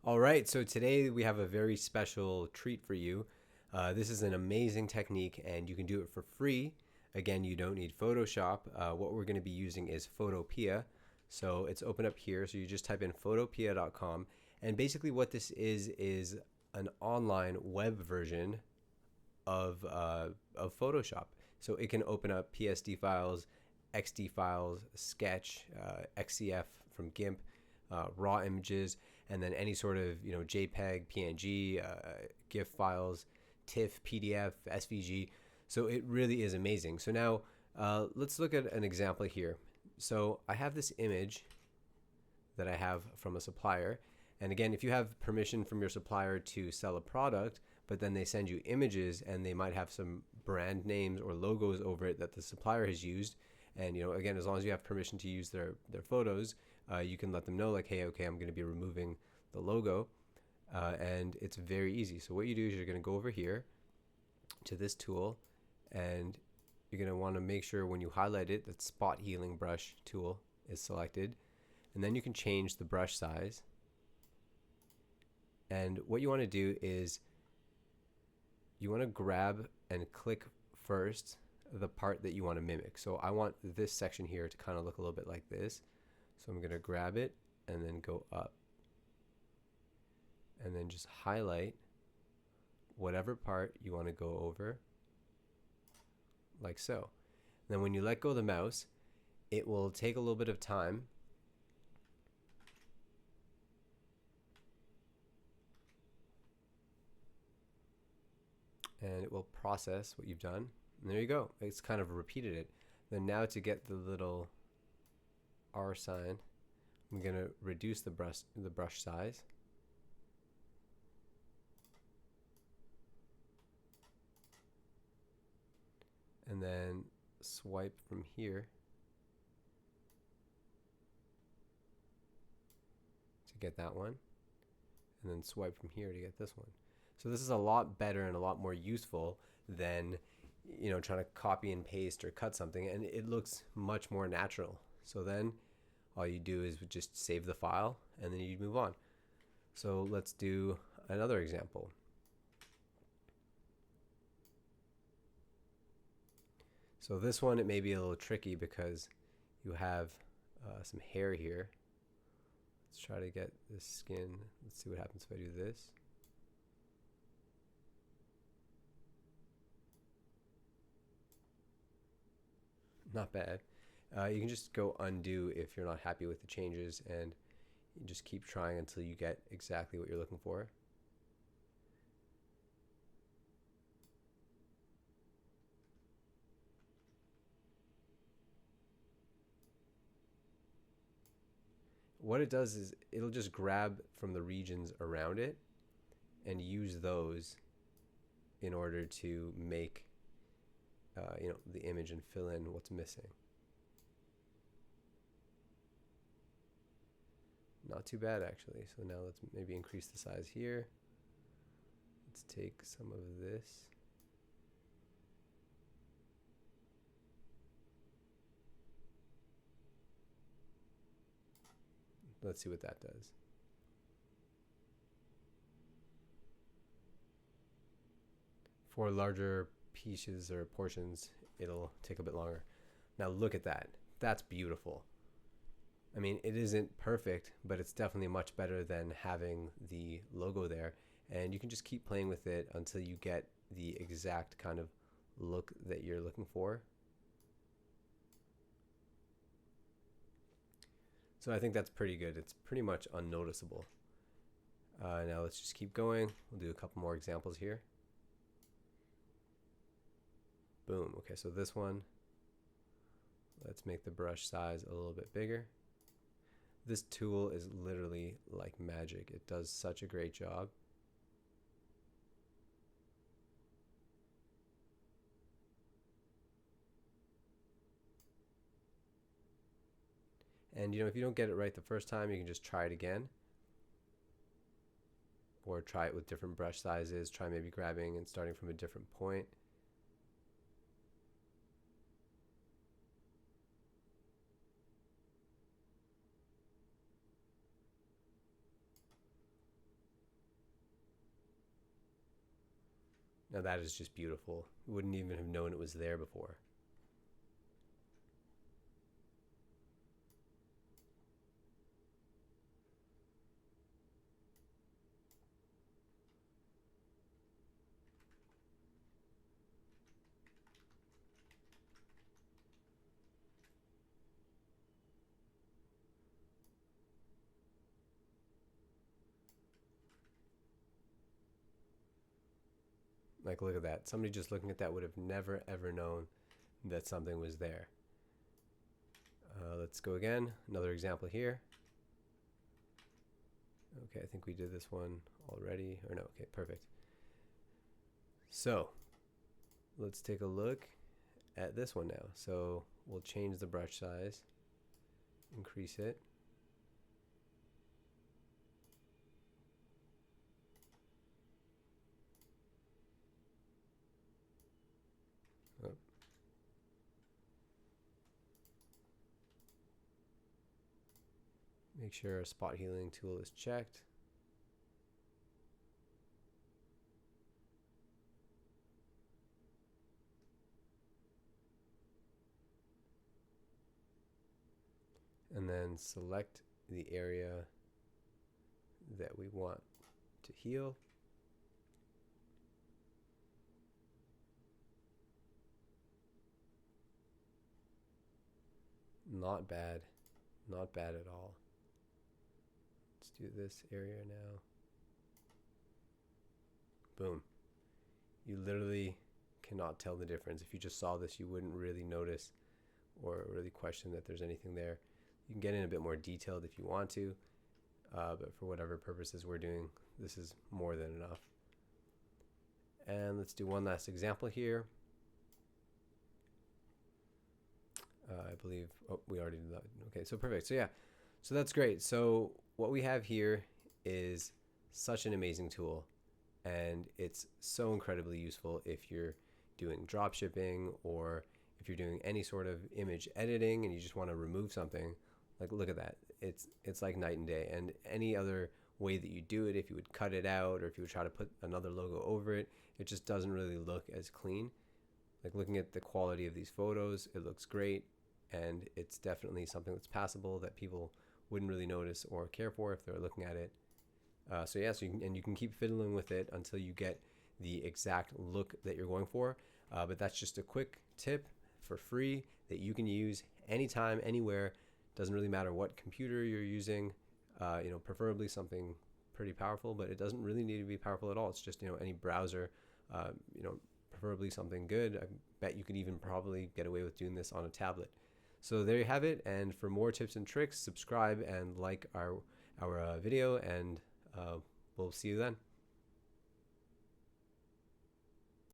All right, so today we have a very special treat for you. This is an amazing technique and you can do it for free. Again, you don't need Photoshop. What we're going to be using is PhotoPea. So it's open up here. So you just type in photopea.com. And basically, what this is an online web version of Photoshop. So it can open up PSD files, XD files, Sketch, XCF from GIMP, raw images, and then any sort of JPEG, PNG, GIF files, TIFF, PDF, SVG. So it really is amazing. So now let's look at an example here. So I have this image that I have from a supplier. And again, if you have permission from your supplier to sell a product, but then they send you images and they might have some brand names or logos over it that the supplier has used. And again, as long as you have permission to use their photos, you can let them know like, hey, okay, I'm going to be removing the logo. And it's very easy. So what you do is you're going to go over here to this tool, and you're going to want to make sure when you highlight it that spot healing brush tool is selected. And then you can change the brush size. And what you want to do is you want to grab and click first the part that you want to mimic. So I want this section here to kind of look a little bit like this. So I'm going to grab it and then go up. And then just highlight whatever part you want to go over, like so. And then when you let go of the mouse, it will take a little bit of time. And it will process what you've done. And there you go. It's kind of repeated it. Then now to get the little R sign, I'm going to reduce the brush size. And then swipe from here to get that one. And then swipe from here to get this one. So this is a lot better and a lot more useful than trying to copy and paste or cut something, and it looks much more natural. So then all you do is just save the file and then you move on. So let's do another example. So this one, it may be a little tricky because you have some hair here. Let's try to get this skin. Let's see what happens if I do this. Not bad. You can just go undo if you're not happy with the changes, and you just keep trying until you get exactly what you're looking for. What it does is it'll just grab from the regions around it and use those in order to make the image and fill in what's missing. Not too bad actually. So now let's maybe increase the size here. Let's take some of this. Let's see what that does. For larger pieces or portions, it'll take a bit longer. Now look at that. That's beautiful. I mean, it isn't perfect, but it's definitely much better than having the logo there. And you can just keep playing with it until you get the exact kind of look that you're looking for. So I think that's pretty good. It's pretty much unnoticeable. Now let's just keep going. We'll do a couple more examples here. Boom. Okay, so this one, let's make the brush size a little bit bigger. This tool is literally like magic. It does such a great job. And if you don't get it right the first time, you can just try it again. Or try it with different brush sizes. Try maybe grabbing and starting from a different point. Now that is just beautiful. Wouldn't even have known it was there before. Like, look at that. Somebody just looking at that would have never ever known that something was there. Let's go again. Another example here. Okay, I think we did this one already. Or no, okay, perfect. So let's take a look at this one now. So we'll change the brush size, increase it. Oh. Make sure our spot healing tool is checked. And then select the area that we want to heal. Not bad. Not bad at all. Let's do this area now. Boom. You literally cannot tell the difference. If you just saw this, you wouldn't really notice or really question that there's anything there. You can get in a bit more detailed if you want to, but for whatever purposes we're doing, this is more than enough. And let's do one last example here. I believe, oh, we already did that. Okay, so perfect. So yeah, so that's great. So what we have here is such an amazing tool, and it's so incredibly useful if you're doing drop shipping or if you're doing any sort of image editing and you just want to remove something. Like, look at that. It's like night and day. And any other way that you do it, if you would cut it out or if you would try to put another logo over it, it just doesn't really look as clean. Like, looking at the quality of these photos, it looks great, and it's definitely something that's passable that people wouldn't really notice or care for if they're looking at it. So yeah, so you can keep fiddling with it until you get the exact look that you're going for. But that's just a quick tip for free that you can use anytime, anywhere. Doesn't really matter what computer you're using. Preferably something pretty powerful, but it doesn't really need to be powerful at all. It's just, any browser, preferably something good. I bet you could even probably get away with doing this on a tablet. So there you have it. And for more tips and tricks, subscribe and like our video, and we'll see you then.